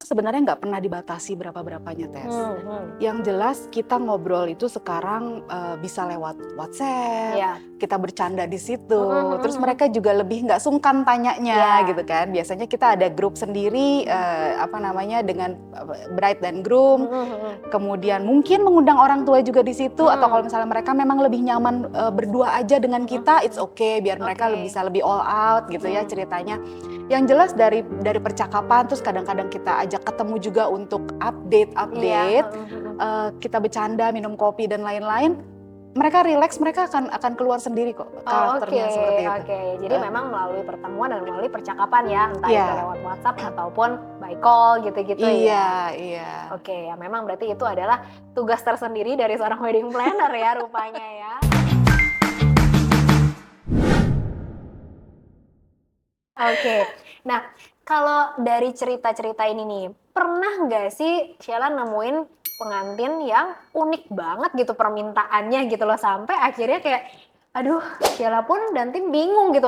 sebenarnya nggak pernah dibatasi berapa-berapanya, Tes. Hmm. Yang jelas kita ngobrol itu sekarang bisa lewat WhatsApp, Iya. kita bercanda di situ. Terus Hmm. mereka juga lebih nggak sungkan tanyanya Iya. gitu kan. Biasanya kita ada grup sendiri dengan bride dan groom. Kemudian mungkin mengundang orang tua juga di situ, atau kalau misalnya mereka memang lebih nyaman berdua aja dengan kita, it's okay, biar mereka bisa lebih all out gitu ya ceritanya. Yang jelas dari percakapan, terus kadang-kadang kita ajak ketemu juga untuk update, kita bercanda, minum kopi dan lain-lain. Mereka relax, mereka akan keluar sendiri kok karakternya seperti itu. Jadi memang melalui pertemuan dan melalui percakapan ya, entah Iya. itu lewat WhatsApp ataupun by call gitu-gitu ya. Iya. Oke, ya memang berarti itu adalah tugas tersendiri dari seorang wedding planner ya rupanya ya. Oke, nah kalau dari cerita-cerita ini nih, pernah nggak sih Sheila nemuin pengantin yang unik banget gitu permintaannya gitu loh, sampai akhirnya kayak, aduh Sheila pun dan tim bingung gitu,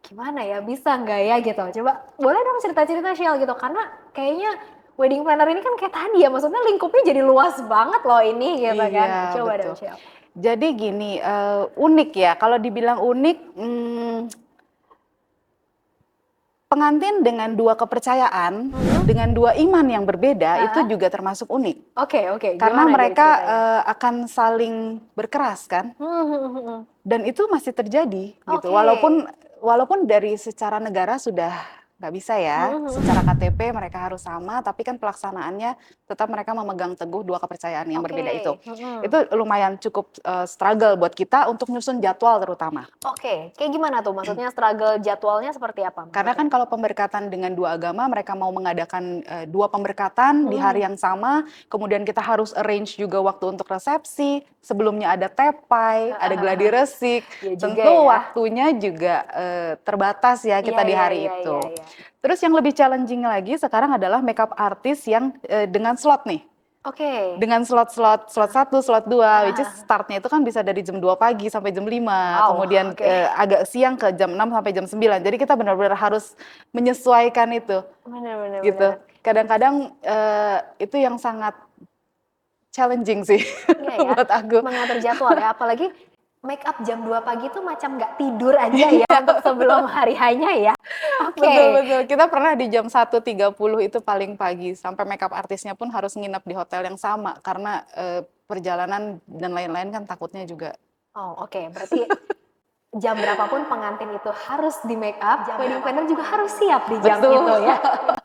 gimana ya, bisa nggak ya gitu. Coba boleh dong cerita-cerita Sheila gitu, karena kayaknya wedding planner ini kan kayak tadi ya, maksudnya lingkupnya jadi luas banget loh ini gitu kan. Nah, coba dong Sheila. Jadi gini, unik ya, kalau dibilang unik, pengantin dengan dua kepercayaan, dengan dua iman yang berbeda, itu juga termasuk unik. Oke. Karena mereka akan saling berkeras kan, dan itu masih terjadi gitu. Walaupun dari secara negara sudah nggak bisa ya, secara KTP mereka harus sama, tapi kan pelaksanaannya tetap mereka memegang teguh dua kepercayaan yang berbeda itu. Itu lumayan cukup struggle buat kita untuk nyusun jadwal terutama. Oke, kayak gimana tuh? Maksudnya struggle jadwalnya seperti apa? Karena kan kalau pemberkatan dengan dua agama, mereka mau mengadakan dua pemberkatan di hari yang sama, kemudian kita harus arrange juga waktu untuk resepsi, sebelumnya ada tepai, ada gladi resik, tentu waktunya juga terbatas ya kita di hari itu. Terus yang lebih challenging lagi sekarang adalah makeup artist yang dengan slot nih. Dengan slot 1, slot 2, which is startnya itu kan bisa dari jam 2 pagi sampai jam 5, kemudian agak siang ke jam 6 sampai jam 9. Jadi kita benar-benar harus menyesuaikan itu. Gitu. Kadang-kadang itu yang sangat challenging sih buat aku. Mengatur jadwal ya, apalagi make up jam 2 pagi tuh macam nggak tidur aja ya untuk sebelum hari hanya ya. Betul. Kita pernah di jam 1.30 itu paling pagi, sampai makeup artisnya pun harus nginep di hotel yang sama karena perjalanan dan lain-lain kan takutnya juga. Berarti jam berapapun pengantin itu harus di make up, wedding planner juga harus siap di jam itu ya.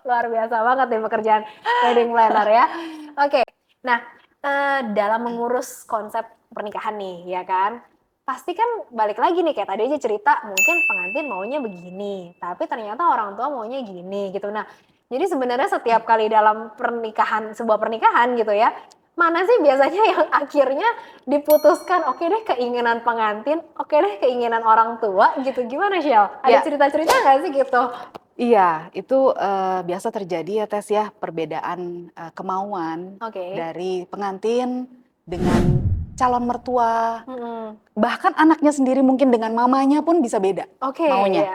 Luar biasa banget nih pekerjaan wedding planner ya. Nah dalam mengurus konsep pernikahan nih ya kan, pasti kan balik lagi nih kayak tadi aja cerita, mungkin pengantin maunya begini, tapi ternyata orang tua maunya gini gitu. Nah, jadi sebenarnya setiap kali dalam sebuah pernikahan gitu ya, mana sih biasanya yang akhirnya diputuskan, oke deh keinginan pengantin, oke deh keinginan orang tua gitu. Gimana Shell? Ada cerita-cerita nggak sih gitu? Iya, itu biasa terjadi ya Tes ya, perbedaan kemauan dari pengantin dengan calon mertua, bahkan anaknya sendiri mungkin dengan mamanya pun bisa beda maunya.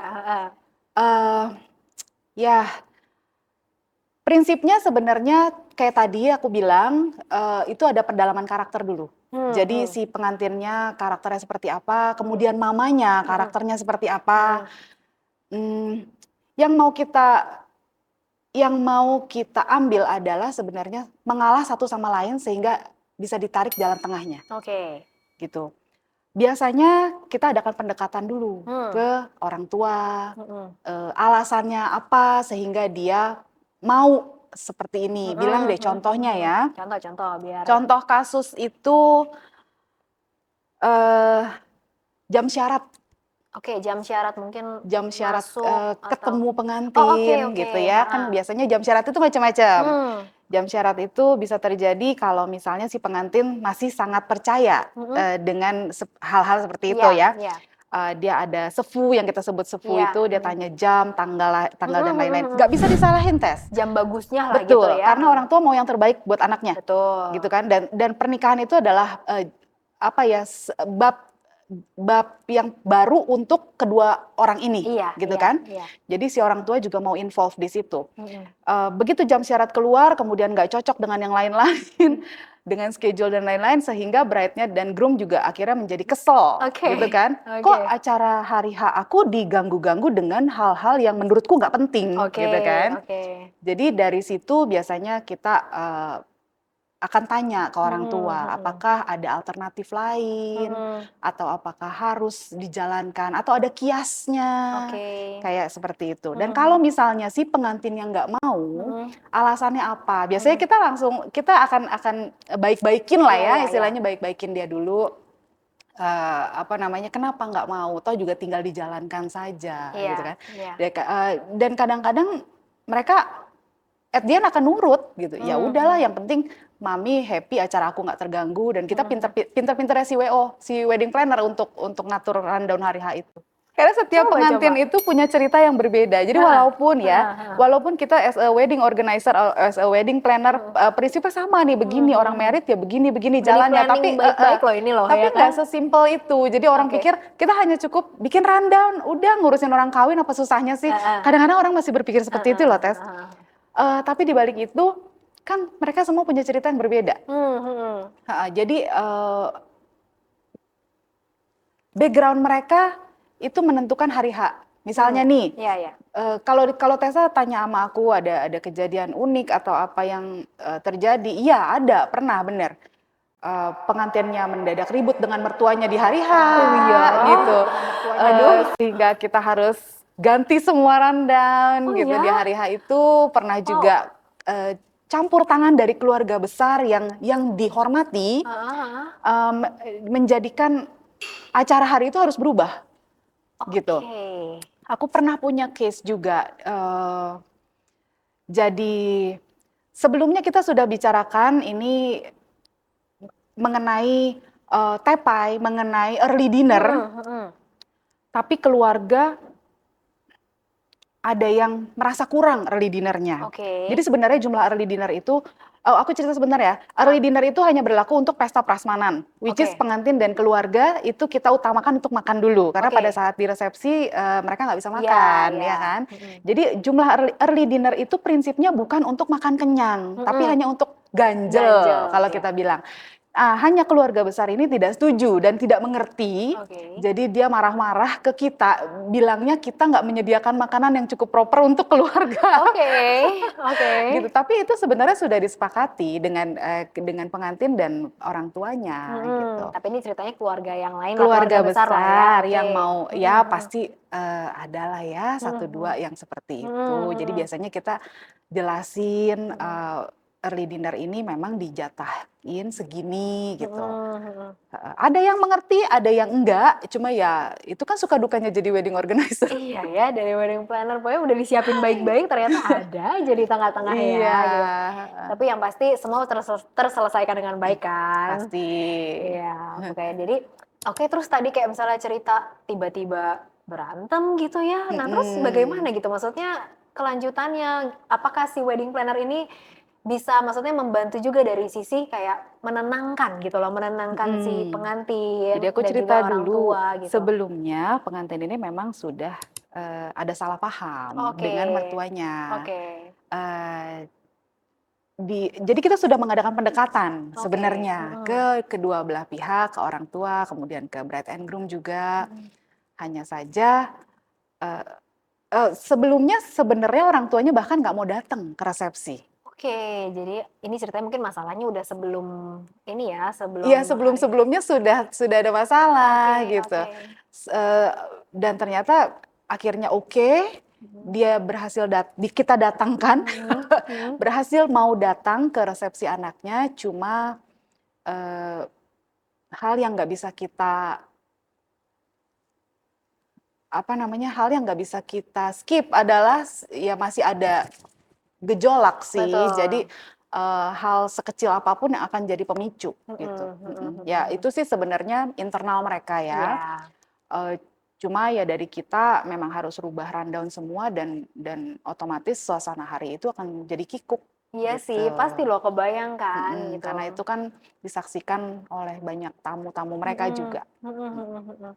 Prinsipnya sebenarnya kayak tadi aku bilang, itu ada pendalaman karakter dulu. Jadi si pengantinnya karakternya seperti apa, kemudian mamanya karakternya seperti apa. Yang mau kita ambil adalah sebenarnya mengalah satu sama lain sehingga bisa ditarik jalan tengahnya. Gitu. Biasanya kita adakan pendekatan dulu ke orang tua, alasannya apa sehingga dia mau seperti ini. Bilang deh contohnya ya. Contoh kasus itu jam syarat. Jam syarat mungkin jam syarat ketemu pengantin gitu ya. Kan biasanya jam syarat itu macam-macam. Jam syarat itu bisa terjadi kalau misalnya si pengantin masih sangat percaya dengan hal-hal seperti itu ya. Dia ada sefu, yang kita sebut sefu itu, dia tanya jam, tanggal dan lain-lain. Gak bisa disalahin Tes. Jam bagusnya lah gitu ya. Karena orang tua mau yang terbaik buat anaknya. Gitu kan. Dan pernikahan itu adalah bab bab yang baru untuk kedua orang ini, Iya, gitu iya, kan? iya. Jadi si orang tua juga mau involve di situ. Mm-mm. Begitu jam syarat keluar, kemudian nggak cocok dengan yang lain-lain, dengan schedule dan lain-lain, sehingga bride-nya dan groom juga akhirnya menjadi kesel, Oke, gitu kan? oke. Kok acara hari H aku diganggu-ganggu dengan hal-hal yang menurutku nggak penting, Oke, gitu kan? oke. Jadi dari situ biasanya kita akan tanya ke orang Mm-mm, tua, mm-mm, apakah ada alternatif lain, mm-mm. atau apakah harus dijalankan, atau ada kiasnya, Oke. kayak seperti itu. Dan Mm-mm, kalau misalnya si pengantin yang nggak mau, mm-mm, alasannya apa? Biasanya mm-mm. kita akan baik-baikin lah Iya, ya, iya, iya. istilahnya baik-baikin dia dulu. Apa namanya? Kenapa nggak mau? Toh juga tinggal dijalankan saja, Iya, gitu kan? iya. Dan kadang-kadang mereka at the end akan nurut gitu. Ya udahlah, Mhm, yang penting mami happy, acara aku nggak terganggu, dan kita mhm. pinter-pinternya si WO, si wedding planner untuk ngatur rundown hari H itu. Karena setiap Coba, coba. pengantin itu punya cerita yang berbeda. Jadi Heeh, heeh, heeh. walaupun kita as a wedding organizer, as a wedding planner, Mhm, prinsipnya sama nih, mhm, begini orang mhm. married ya begini Udah di jalannya. planning baik-baik loh ini loh Tapi ya kan? nggak sesimpel itu. Jadi orang Oke. pikir kita hanya cukup bikin rundown, udah ngurusin orang kawin apa susahnya sih? Heeh, Kadang-kadang orang masih berpikir seperti itu heeh, loh, Tes. heeh. Tapi di balik itu kan mereka semua punya cerita yang berbeda. Mhm. Jadi background mereka itu menentukan hari H. Misalnya Mhm. nih, Iya, iya. kalau kalau Tessa tanya sama aku ada kejadian unik atau apa yang terjadi, iya ada, pernah bener. Pengantinnya mendadak ribut dengan mertuanya di hari H, Oh iya, gitu. dengan mertuanya. Aduh. Sehingga kita harus ganti semua rundown Oh gitu di ya? hari H itu. Pernah Wow. juga campur tangan dari keluarga besar yang dihormati, Heeh, heeh. em, menjadikan acara hari itu harus berubah gitu. Oke. Aku pernah punya case juga. Jadi sebelumnya kita sudah bicarakan ini mengenai tepai, mengenai early dinner, Mhm, mhm. tapi keluarga ada yang merasa kurang early dinner-nya. Oke. Jadi sebenarnya jumlah early dinner itu, aku cerita sebentar ya, Ah, early dinner itu hanya berlaku untuk pesta prasmanan, which is oke. pengantin dan keluarga itu kita utamakan untuk makan dulu, karena pada Oke. saat di resepsi mereka nggak bisa Iya, makan, iya. ya kan? Mhm. Jadi jumlah early dinner itu prinsipnya bukan untuk makan kenyang, tapi Mhm. hanya untuk ganjel Ganjel, kalau ya. kita bilang. Hanya keluarga besar ini tidak setuju dan tidak mengerti. Oke. Jadi dia marah-marah ke kita, bilangnya kita nggak menyediakan makanan yang cukup proper untuk keluarga. Oke, oke. Gitu. Tapi itu sebenarnya sudah disepakati dengan pengantin dan orang tuanya gitu. Tapi ini ceritanya keluarga yang lain lah, keluarga Keluarga besar lah ya, besar oke. yang mau Mhm, ya mhm. pasti adalah ya Mhm, satu dua mhm. yang seperti itu. Mhm, Jadi mhm. biasanya kita jelasin Mhm. early dinner ini memang dijatahin segini gitu. Mhm, mhm. Ada yang mengerti, ada yang enggak. Cuma ya itu kan suka dukanya jadi wedding organizer. Iya ya, dari wedding planner pokoknya udah disiapin baik-baik ternyata ada aja di tengah-tengah ya Iya, gitu. Tapi yang pasti semua terselesaikan dengan baik kan. pasti. Iya, oke. Jadi oke, terus tadi kayak misalnya cerita tiba-tiba berantem gitu ya. Nah, terus Mm-mm. bagaimana gitu? Maksudnya kelanjutannya, apakah si wedding planner ini bisa maksudnya membantu juga dari sisi kayak menenangkan gitu loh, menenangkan si Mm-mm. Jadi pengantin aku dan cerita juga orang dulu, tua gitu. sebelumnya pengantin ini memang sudah ada salah paham Oke, dengan mertuanya. oke, Eh, jadi kita sudah mengadakan pendekatan oke. sebenarnya Mhm, ke kedua belah pihak, ke orang tua, kemudian ke bride and groom juga. mhm. Hanya saja eh, sebelumnya sebenarnya orang tuanya bahkan nggak mau datang ke resepsi. Oke, jadi ini ceritanya mungkin masalahnya udah sebelum ini ya, Iya, sebelum hari. sebelum-sebelumnya sudah ada masalah Oke, gitu. oke. S eee, dan ternyata akhirnya oke, Mhm, dia kita datangkan, mhm, mhm. berhasil mau datang ke resepsi anaknya, cuma, eee, hal yang nggak bisa kita, apa namanya, hal yang nggak bisa kita skip adalah ya masih ada gejolak sih. Jadi, Betul. hal sekecil apapun yang akan jadi pemicu Mhm, gitu, mhm, Ya mhm. itu sih sebenarnya internal mereka ya. Iya. Eee, Cuma ya dari kita memang harus rubah rundown semua dan otomatis suasana hari itu akan jadi kikuk. Iya gitu. sih, pasti loh kebayang kan gitu. Karena itu kan disaksikan oleh banyak tamu-tamu mereka Mhm, juga. mhm mhm mhm.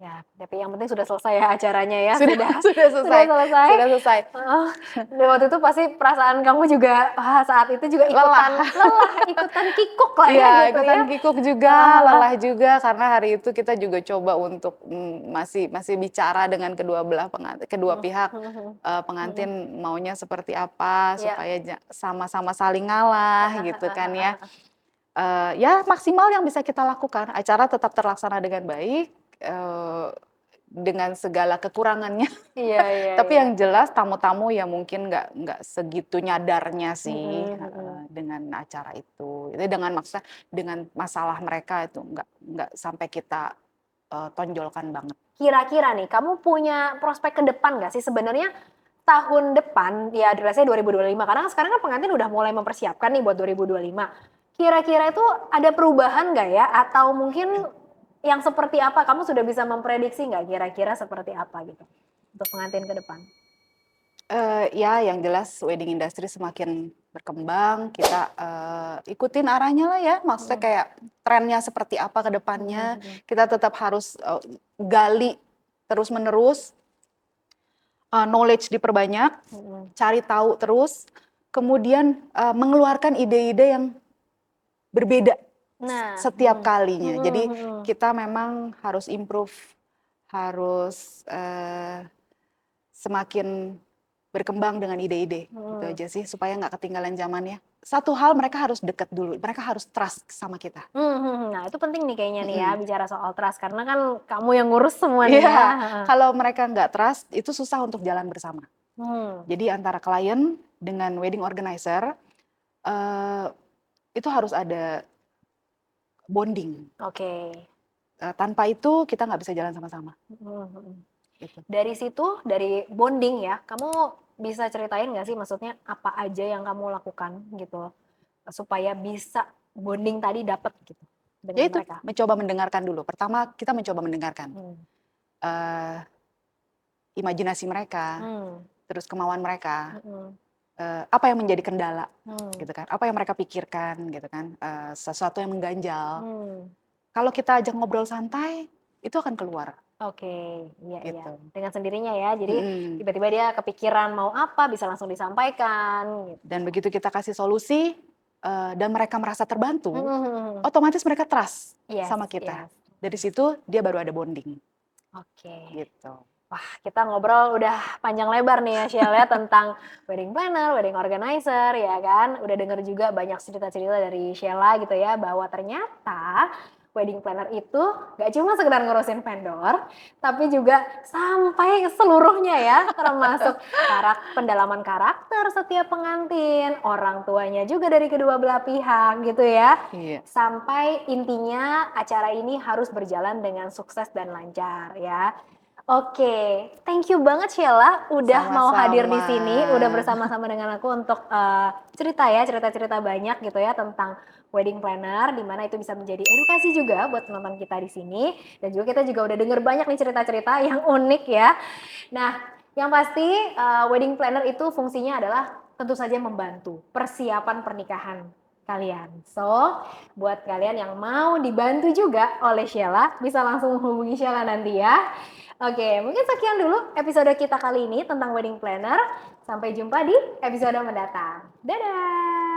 Ya, tapi yang penting sudah selesai ya acaranya ya, Sudah sudah sudah selesai selesai. sudah selesai. Heeh, dan waktu itu pasti perasaan kamu juga, saat itu juga ikutan Lelah. lelah, ikutan kikuk lah ya Iya, gitu ya. ikutan kikuk juga, Heeh heeh. lelah juga karena hari itu kita juga coba untuk, masih masih bicara dengan kedua Mhm pihak, mhm mhm. pengantin Mhm. maunya seperti apa Iya. supaya sama-sama saling ngalah Heeh gitu heeh kan heeh ya. heeh. Ya maksimal yang bisa kita lakukan, acara tetap terlaksana dengan baik, dengan segala kekurangannya. Iya iya Tapi iya. yang jelas tamu-tamu ya mungkin nggak segitu nyadarnya sih, Mhm mhm. dengan acara itu. Itu dengan dengan masalah mereka itu nggak sampai kita, tonjolkan banget. Kira-kira nih, kamu punya prospek ke depan nggak sih sebenarnya tahun depan, ya let's say 2025, karena sekarang kan pengantin udah mulai mempersiapkan nih buat 2025. Kira-kira itu ada perubahan nggak ya? Atau mungkin yang seperti apa? Kamu sudah bisa memprediksi nggak kira-kira seperti apa gitu untuk pengantin ke depan? Ya yang jelas wedding industry semakin berkembang, kita, ikutin arahnya lah ya, maksudnya Mhm, kayak trennya seperti apa ke mhm depannya, mhm, kita tetap harus, gali terus-menerus, knowledge diperbanyak, mhm. cari tahu terus, kemudian, mengeluarkan ide-ide yang berbeda Nah, setiap mhm, kalinya. mhm Jadi mhm. kita memang harus improve, harus, semakin berkembang dengan ide-ide, itu Mhm. aja sih supaya nggak ketinggalan zamannya. Satu hal mereka harus deket dulu, mereka harus trust sama kita. Nah itu penting nih kayaknya nih ya Mhm. bicara soal trust karena kan kamu yang ngurus semua nih ya, Iya, heeh. kalau mereka nggak trust itu susah untuk jalan bersama. Mmm, Jadi antara klien dengan wedding organizer, eee, itu harus ada bonding, oke. tanpa itu kita nggak bisa jalan sama-sama, Mhm mhm. gitu. Dari situ, dari bonding ya, kamu bisa ceritain nggak sih maksudnya apa aja yang kamu lakukan gitu, supaya bisa bonding tadi dapet gitu Ya dengan itu, mereka? mencoba mendengarkan dulu. Pertama kita mencoba mendengarkan, Mmm, eee, imajinasi mereka, mmm, terus kemauan mereka, mhm, apa yang menjadi kendala, mmm, gitu kan, apa yang mereka pikirkan, gitu kan, sesuatu yang mengganjal. mmm, Kalau kita ajak ngobrol santai, itu akan keluar, oke, iya iya. gitu. Dengan sendirinya ya, jadi Mhm, tiba-tiba dia kepikiran mau apa bisa langsung disampaikan gitu. dan begitu kita kasih solusi, dan mereka merasa Mhm terbantu, mhm mhm. otomatis mereka trust Yes sama kita. yes, Dari situ dia baru ada bonding, oke. gitu. Wah, kita ngobrol udah panjang lebar nih ya, Shell ya, tentang wedding planner, wedding organizer, ya kan. Udah denger juga banyak cerita-cerita dari Sheila gitu ya, bahwa ternyata wedding planner itu gak cuma sekedar ngurusin vendor, tapi juga sampai seluruhnya ya, termasuk pendalaman karakter setiap pengantin, orang tuanya juga dari kedua belah pihak gitu ya. Iya, Sampai intinya acara ini harus berjalan dengan sukses dan lancar ya. Oke, thank you banget Sheila udah mau hadir di sama-sama. sini, udah bersama-sama dengan aku untuk, cerita ya, cerita-cerita banyak gitu ya tentang wedding planner, di mana itu bisa menjadi edukasi juga buat penonton kita di sini, dan juga kita juga udah denger banyak nih cerita-cerita yang unik ya. Nah, yang pasti, wedding planner itu fungsinya adalah tentu saja membantu persiapan pernikahan kalian. So, buat kalian yang mau dibantu juga oleh Sheila, bisa langsung hubungi Sheila nanti ya. Oke, mungkin sekian dulu episode kita kali ini tentang wedding planner. Sampai jumpa di episode mendatang. Dadah!